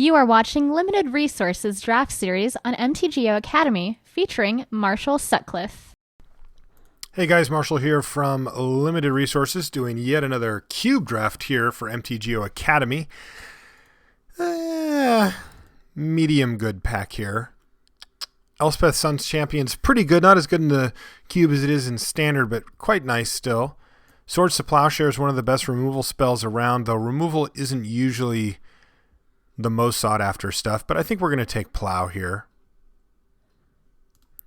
You are watching Limited Resources Draft Series on MTGO Academy featuring Marshall Sutcliffe. Hey guys, Marshall here from Limited Resources doing yet another cube draft here for MTGO Academy. Medium good pack here. Elspeth Sun's Champion's pretty good, not as good in the cube as it is in standard, but quite nice still. Swords to Plowshare is one of the best removal spells around, though removal isn't usually the most sought after stuff, but I think we're going to take Plow here.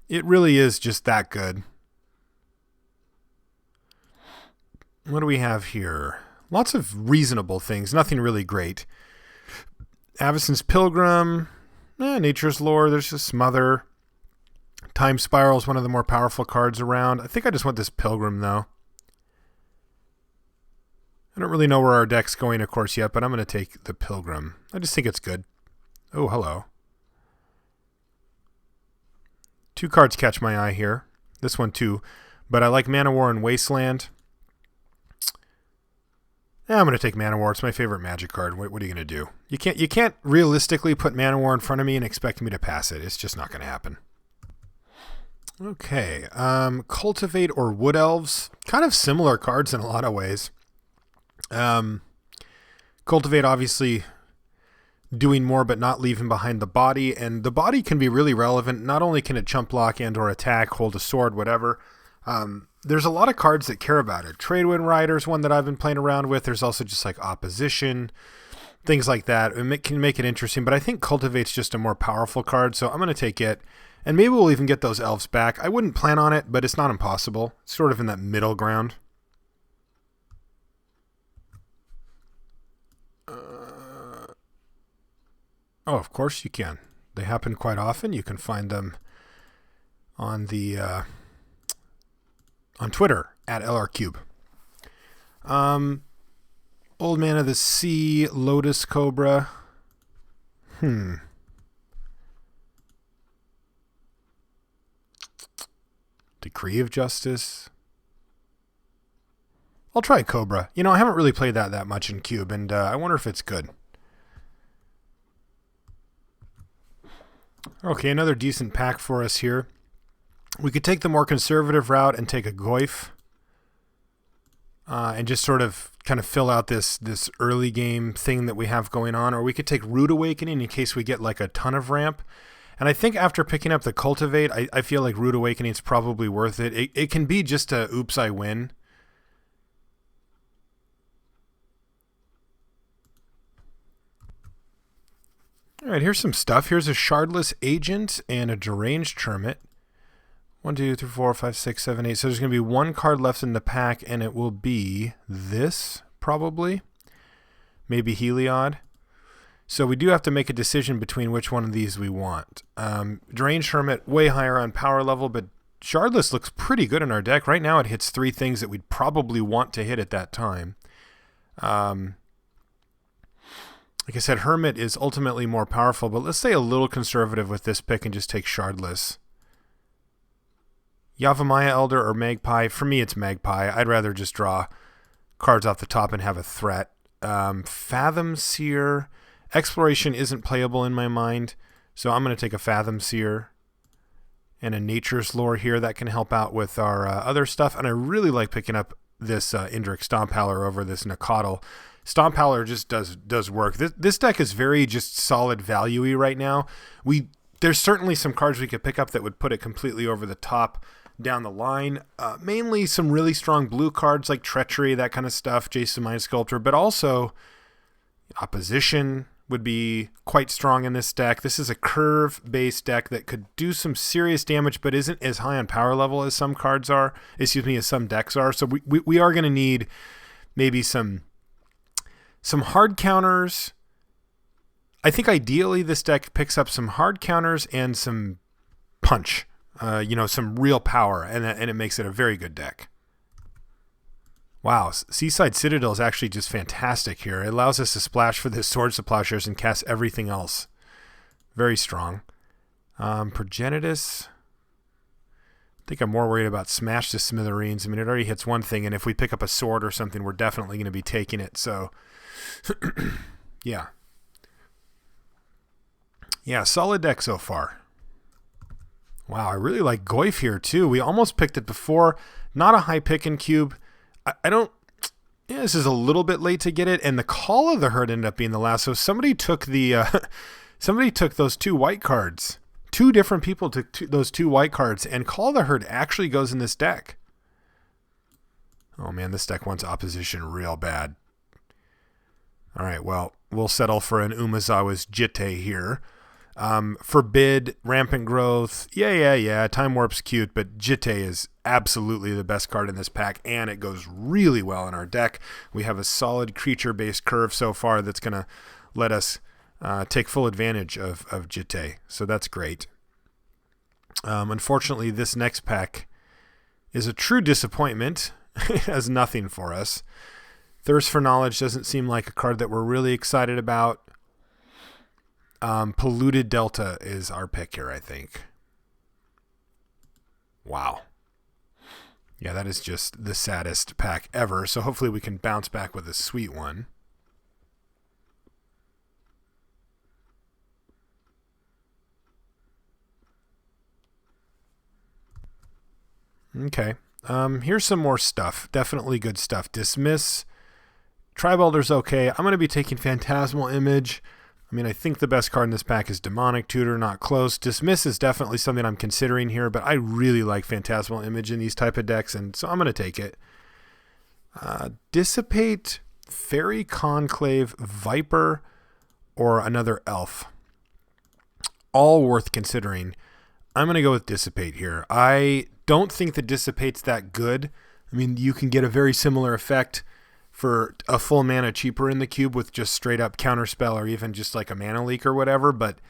It really is just that good. What do we have here? Lots of reasonable things, nothing really great. Avacyn's Pilgrim, Nature's Lore, there's a Smother. Time Spiral is one of the more powerful cards around. I think I just want this Pilgrim, though. I don't really know where our deck's going, of course, yet, but I'm going to take the Pilgrim. I just think it's good. Oh, hello. Two cards catch my eye here. This one, too. But I like Mana War and Wasteland. I'm going to take Mana War. It's my favorite Magic card. What are you going to do? You can't realistically put Mana War in front of me and expect me to pass it. It's just not going to happen. Okay. Cultivate or Wood Elves. Kind of similar cards in a lot of ways. Cultivate, obviously, doing more but not leaving behind the body. And the body can be really relevant. Not only can it chump block and or attack, hold a sword, whatever. There's a lot of cards that care about it. Tradewind Rider is one that I've been playing around with. There's also just like Opposition, things like that. It can make it interesting, but I think Cultivate's just a more powerful card, so I'm going to take it. And maybe we'll even get those elves back. I wouldn't plan on it, but it's not impossible. It's sort of in that middle ground. Oh, of course you can. They happen quite often. You can find them on the on Twitter at LRCube. Old Man of the Sea, Lotus Cobra. Decree of Justice. I'll try Cobra. You know, I haven't really played that much in Cube, and I wonder if it's good. Okay, another decent pack for us here. We could take the more conservative route and take a Goyf. And just sort of kind of fill out this early game thing that we have going on. Or we could take Rude Awakening in case we get like a ton of ramp. And I think after picking up the Cultivate, I feel like Rude Awakening is probably worth it. It can be just a oops, I win. All right, here's some stuff. Here's a Shardless Agent and a Deranged Hermit. 1, 2, 3, 4, 5, 6, 7, 8. So there's going to be one card left in the pack, and it will be this, probably. Maybe Heliod. So we do have to make a decision between which one of these we want. Deranged Hermit, way higher on power level, but Shardless looks pretty good in our deck. Right now it hits 3 things that we'd probably want to hit at that time. Like I said, Hermit is ultimately more powerful, but let's stay a little conservative with this pick and just take Shardless. Yavimaya Elder or Magpie. For me, it's Magpie. I'd rather just draw cards off the top and have a threat. Fathom Seer. Exploration isn't playable in my mind, so I'm going to take a Fathom Seer and a Nature's Lore here. That can help out with our other stuff. And I really like picking up this Indrik Stomphowler over this Nacatl. Stomphowler just does work. This deck is very just solid value-y right now. There's certainly some cards we could pick up that would put it completely over the top down the line. Mainly some really strong blue cards like Treachery, that kind of stuff, Jason Mind Sculptor, but also Opposition would be quite strong in this deck. This is a curve-based deck that could do some serious damage, but isn't as high on power level as some cards are. As some decks are. So we are going to need maybe some hard counters. I think ideally this deck picks up some hard counters and some punch. Some real power, and it makes it a very good deck. Wow, Seaside Citadel is actually just fantastic here. It allows us to splash for this Swords to Plowshares and cast everything else. Very strong. Progenitus. I think I'm more worried about Smash to Smithereens. I mean, it already hits one thing, and if we pick up a sword or something, we're definitely going to be taking it. So, yeah. Yeah, solid deck so far. Wow, I really like Goyf here too. We almost picked it before. Not a high pick in cube. I don't... Yeah, this is a little bit late to get it, and the Call of the Herd ended up being the last. So somebody took the... somebody took those 2 white cards. 2 different people took those 2 white cards, and Call of the Herd actually goes in this deck. Oh man, this deck wants opposition real bad. All right, well, we'll settle for an Umezawa's Jitte here. Forbid, Rampant Growth, yeah. Time Warp's cute, but Jitte is absolutely the best card in this pack, and it goes really well in our deck. We have a solid creature-based curve so far that's going to let us take full advantage of Jitte, so that's great. Unfortunately, this next pack is a true disappointment. It has nothing for us. Thirst for Knowledge doesn't seem like a card that we're really excited about. Polluted Delta is our pick here, I think. Wow. Yeah, that is just the saddest pack ever. So hopefully we can bounce back with a sweet one. Okay. Here's some more stuff. Definitely good stuff. Dismiss. Tribe Elder's okay. I'm going to be taking Phantasmal Image. I mean, I think the best card in this pack is Demonic Tutor, not close. Dismiss is definitely something I'm considering here, but I really like Phantasmal Image in these type of decks, and so I'm going to take it. Dissipate, Fairy Conclave, Viper, or another Elf. All worth considering. I'm going to go with Dissipate here. I don't think the Dissipate's that good. I mean, you can get a very similar effect for a full mana cheaper in the cube with just straight up counterspell or even just like a mana leak or whatever. But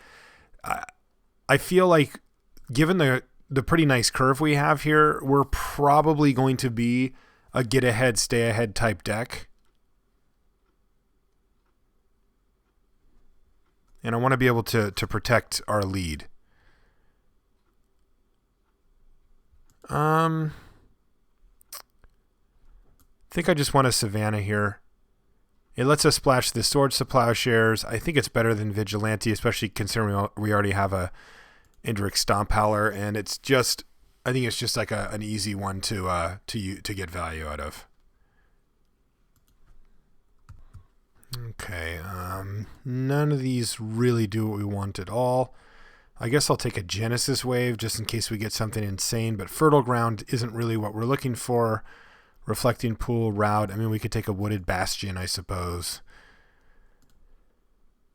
I feel like given the pretty nice curve we have here, we're probably going to be a get ahead, stay ahead type deck. And I want to be able to protect our lead. I think I just want a Savannah here. It lets us splash the Swords to Plowshares. I think it's better than Vigilante, especially considering we already have a Indrik Stomp Howler, and I think it's just like an easy one to get value out of. Okay, none of these really do what we want at all. I guess I'll take a Genesis Wave just in case we get something insane, but Fertile Ground isn't really what we're looking for. Reflecting Pool, Route. I mean, we could take a Wooded Bastion, I suppose.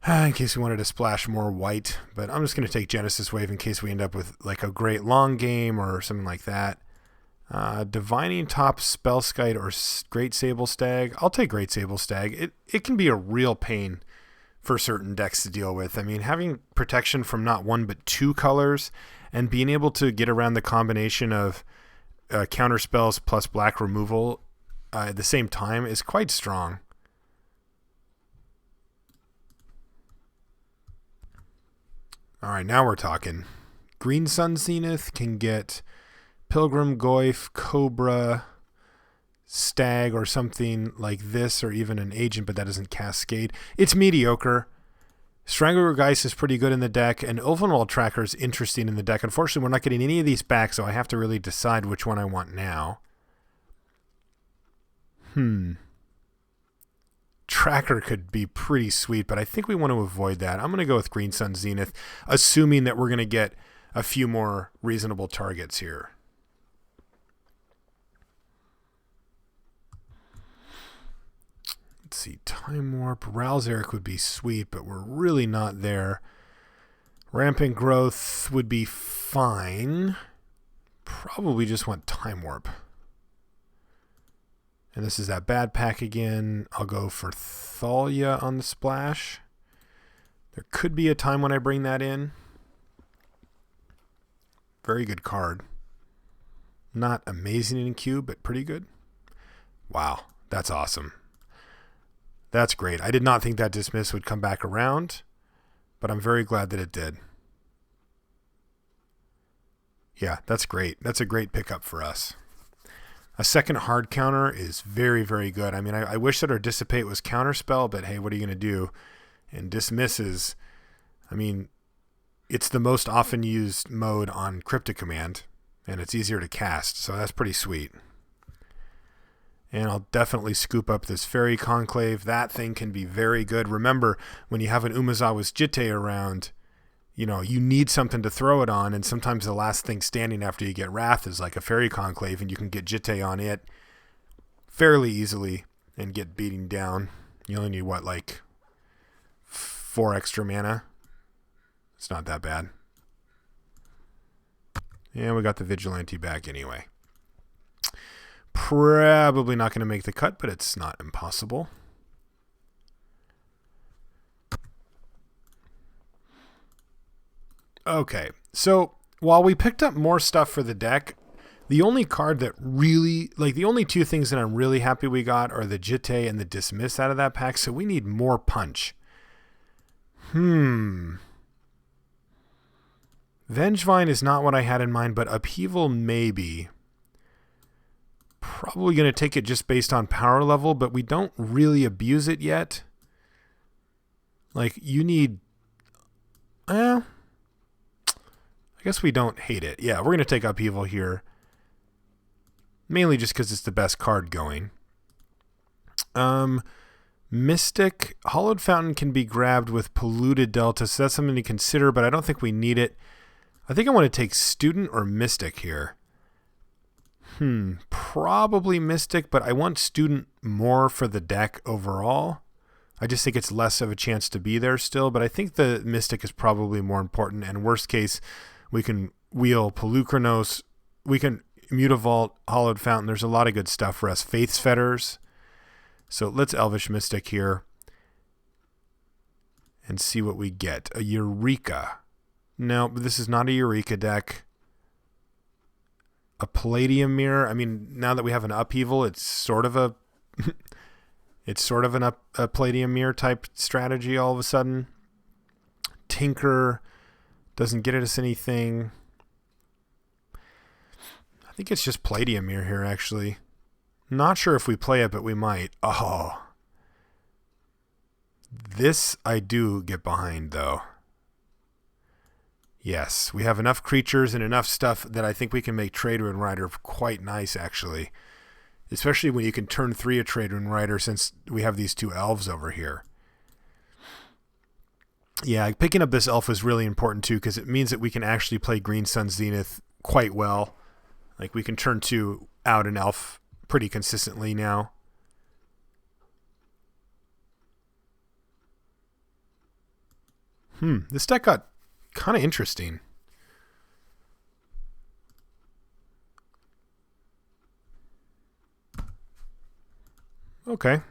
In case we wanted to splash more white, but I'm just going to take Genesis Wave in case we end up with like a Great Long Game or something like that. Divining Top, Spellskite, or Great Sable Stag. I'll take Great Sable Stag. It can be a real pain for certain decks to deal with. I mean, having protection from not one but 2 colors and being able to get around the combination of counter spells plus black removal at the same time is quite strong. All right, now we're talking. Green Sun Zenith can get Pilgrim, Goyf, Cobra, Stag, or something like this, or even an Agent, but that doesn't cascade. It's mediocre. Strangler Geist is pretty good in the deck, and Ulvenwald Tracker is interesting in the deck. Unfortunately, we're not getting any of these back, so I have to really decide which one I want now. Tracker could be pretty sweet, but I think we want to avoid that. I'm going to go with Green Sun Zenith, assuming that we're going to get a few more reasonable targets here. Let's see, Time Warp. Rouse Eric would be sweet, but we're really not there. Rampant Growth would be fine. Probably just want Time Warp. And this is that bad pack again. I'll go for Thalia on the splash. There could be a time when I bring that in. Very good card. Not amazing in cube, but pretty good. Wow, that's awesome. That's great. I did not think that Dismiss would come back around, but I'm very glad that it did. Yeah, that's great. That's a great pickup for us. A second hard counter is very, very good. I mean, I wish that our Dissipate was counterspell, but hey, what are you going to do? And Dismiss is, I mean, it's the most often used mode on Cryptic Command, and it's easier to cast, so that's pretty sweet. And I'll definitely scoop up this Fairy Conclave. That thing can be very good. Remember, when you have an Umezawa's Jitte around, you know, you need something to throw it on, and sometimes the last thing standing after you get Wrath is like a Fairy Conclave, and you can get Jitte on it fairly easily and get beating down. You only need, what, like 4 extra mana? It's not that bad. And we got the Vigilante back anyway. Probably not going to make the cut, but it's not impossible. Okay, so while we picked up more stuff for the deck, the only card that really, like the only 2 things that I'm really happy we got are the Jitte and the Dismiss out of that pack, so we need more punch. Vengevine is not what I had in mind, but Upheaval maybe. Probably going to take it just based on power level, but we don't really abuse it yet. Like, you need... I guess we don't hate it. Yeah, we're going to take Upheaval here. Mainly just because it's the best card going. Mystic. Hollowed Fountain can be grabbed with Polluted Delta, so that's something to consider, but I don't think we need it. I think I want to take Student or Mystic here. Probably Mystic, but I want Student more for the deck overall. I just think it's less of a chance to be there still, but I think the Mystic is probably more important, and worst case, we can wheel Pelucranos, we can Mutavault, Hollowed Fountain. There's a lot of good stuff for us. Faith's Fetters. So let's Elvish Mystic here and see what we get. A Eureka. No, this is not a Eureka deck. A Palladium Mirror. I mean, now that we have an Upheaval, it's sort of a a Palladium Mirror type strategy all of a sudden. Tinker doesn't get us anything. I think it's just Palladium Mirror here, actually. Not sure if we play it, but we might. Oh. This I do get behind, though. Yes, we have enough creatures and enough stuff that I think we can make Trader and Rider quite nice, actually. Especially when you can turn 3 a Trader and Rider, since we have these 2 elves over here. Yeah, picking up this elf is really important, too, because it means that we can actually play Green Sun Zenith quite well. Like, we can turn 2 out an elf pretty consistently now. This deck got kind of interesting. Okay,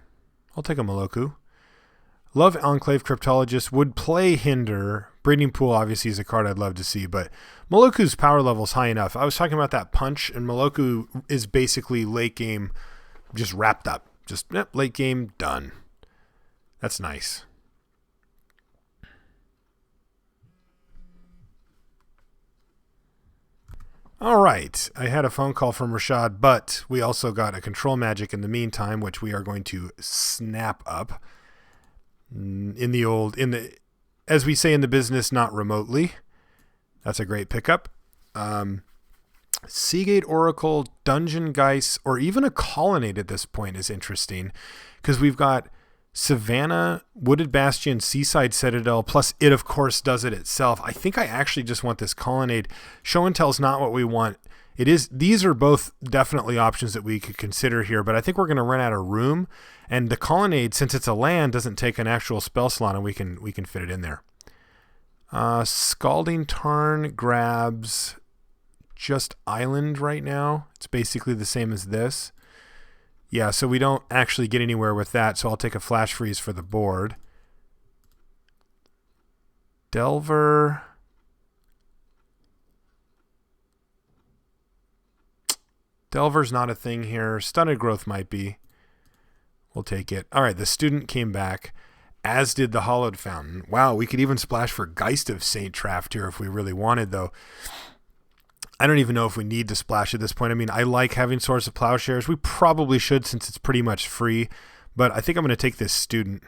I'll take a Moloku. Love Enclave Cryptologist. Would play Hinder. Breeding Pool obviously is a card I'd love to see, but Moloku's power level is high enough. I was talking about that punch, and Moloku is basically late game just wrapped up. Just late game, done. That's nice. All right, I had a phone call from Rashad, but we also got a Control Magic in the meantime, which we are going to snap up as we say in the business, not remotely. That's a great pickup. Seagate Oracle, Dungeon Geist, or even a Colonnade at this point is interesting, because we've got Savannah, Wooded Bastion, Seaside Citadel, plus it, of course, does it itself. I think I actually just want this Colonnade. Show and Tell's not what we want. It is. These are both definitely options that we could consider here, but I think we're going to run out of room. And the Colonnade, since it's a land, doesn't take an actual spell slot, and we can fit it in there. Scalding Tarn grabs just Island right now. It's basically the same as this. Yeah, so we don't actually get anywhere with that, so I'll take a Flash Freeze for the board. Delver. Delver's not a thing here. Stunted Growth might be. We'll take it. All right, the Student came back, as did the Hollowed Fountain. Wow, we could even splash for Geist of Saint Traft here if we really wanted, though. I don't even know if we need to splash at this point. I mean, I like having Swords of Plowshares. We probably should, since it's pretty much free, but I think I'm going to take this Student.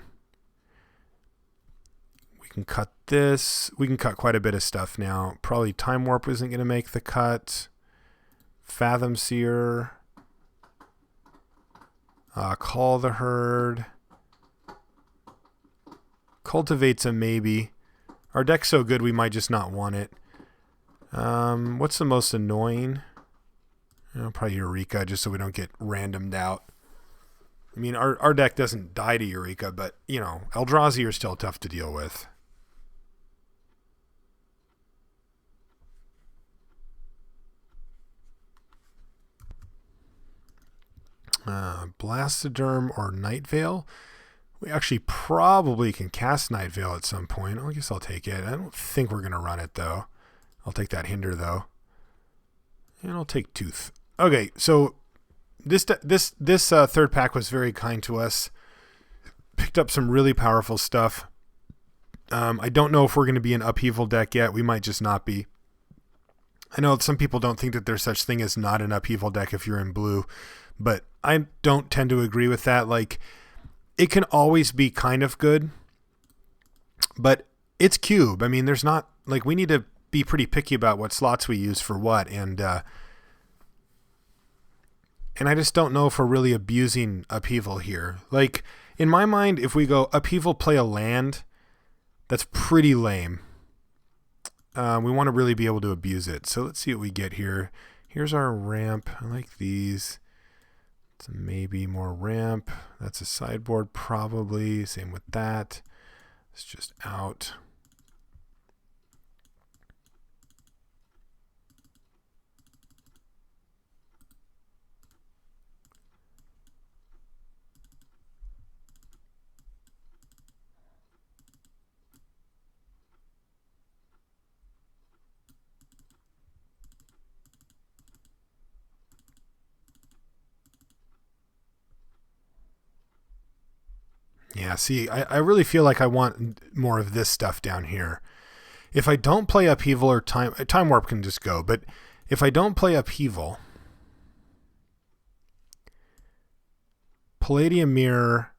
can cut this. We can cut quite a bit of stuff now. Probably Time Warp isn't going to make the cut. Fathom Seer. Call the Herd. Cultivate's a maybe. Our deck's so good we might just not want it. What's the most annoying? Probably Eureka, just so we don't get randomed out. I mean, our deck doesn't die to Eureka, but, Eldrazi are still tough to deal with. Blastoderm or Night Veil. We actually probably can cast Night Veil at some point. I guess I'll take it. I don't think we're going to run it, though. I'll take that Hinder, though. And I'll take Tooth. Okay, so this third pack was very kind to us. Picked up some really powerful stuff. I don't know if we're going to be an upheaval deck yet. We might just not be. I know some people don't think that there's such thing as not an upheaval deck if you're in blue, but I don't tend to agree with that. Like, it can always be kind of good, but it's cube. I mean, there's not, like, we need to be pretty picky about what slots we use for what, and I just don't know if we're really abusing upheaval here. Like, in my mind, if we go upheaval, play a land, that's pretty lame. We want to really be able to abuse it. So let's see what we get here. Here's our ramp. I like these. It's maybe more ramp. That's a sideboard probably. Same with that. It's just out. Yeah, see, I really feel like I want more of this stuff down here. If I don't play Upheaval or Time Warp can just go, but if I don't play Upheaval, Palladium Mirror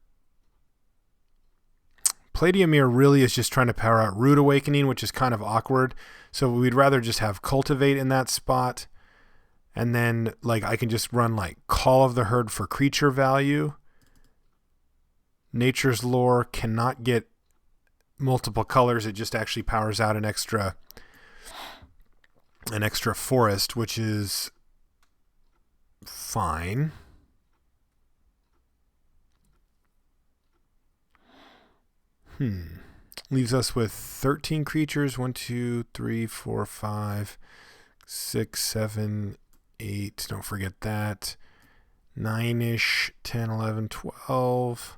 really is just trying to power out Rude Awakening, which is kind of awkward. So we'd rather just have Cultivate in that spot. And then, like, I can just run, like, Call of the Herd for creature value. Nature's Lore cannot get multiple colors. It just actually powers out an extra forest, which is fine. Leaves us with 13 creatures. 1, 2, 3, 4, 5, 6, 7, 8. Don't forget that. 9-ish, 10, 11, 12.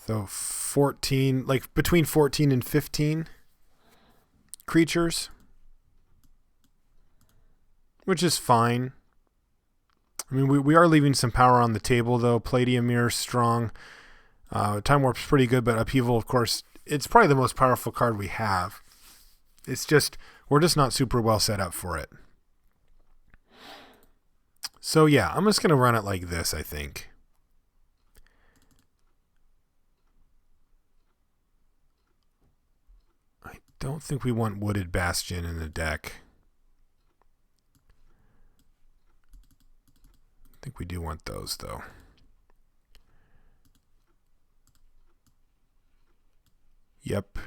So 14, like between 14 and 15 creatures, which is fine. I mean, we are leaving some power on the table, though. Palladium Mirror strong. Time Warp's pretty good, but Upheaval, of course, it's probably the most powerful card we have. It's just, we're just not super well set up for it. So yeah, I'm just going to run it like this, I think. Don't think we want Wooded Bastion in the deck. I think we do want those, though. Yep.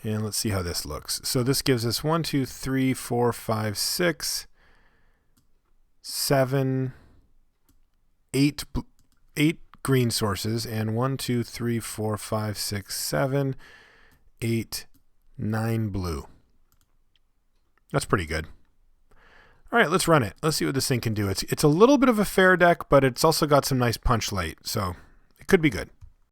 And let's see how this looks. So this gives us 1, 2, 3, 4, 5, 6, 7, 8 green sources, and 1, 2, 3, 4, 5, 6, 7, 8, 9 blue. That's pretty good. All right, let's run it. Let's see what this thing can do. It's a little bit of a fair deck, but it's also got some nice punch late, so it could be good.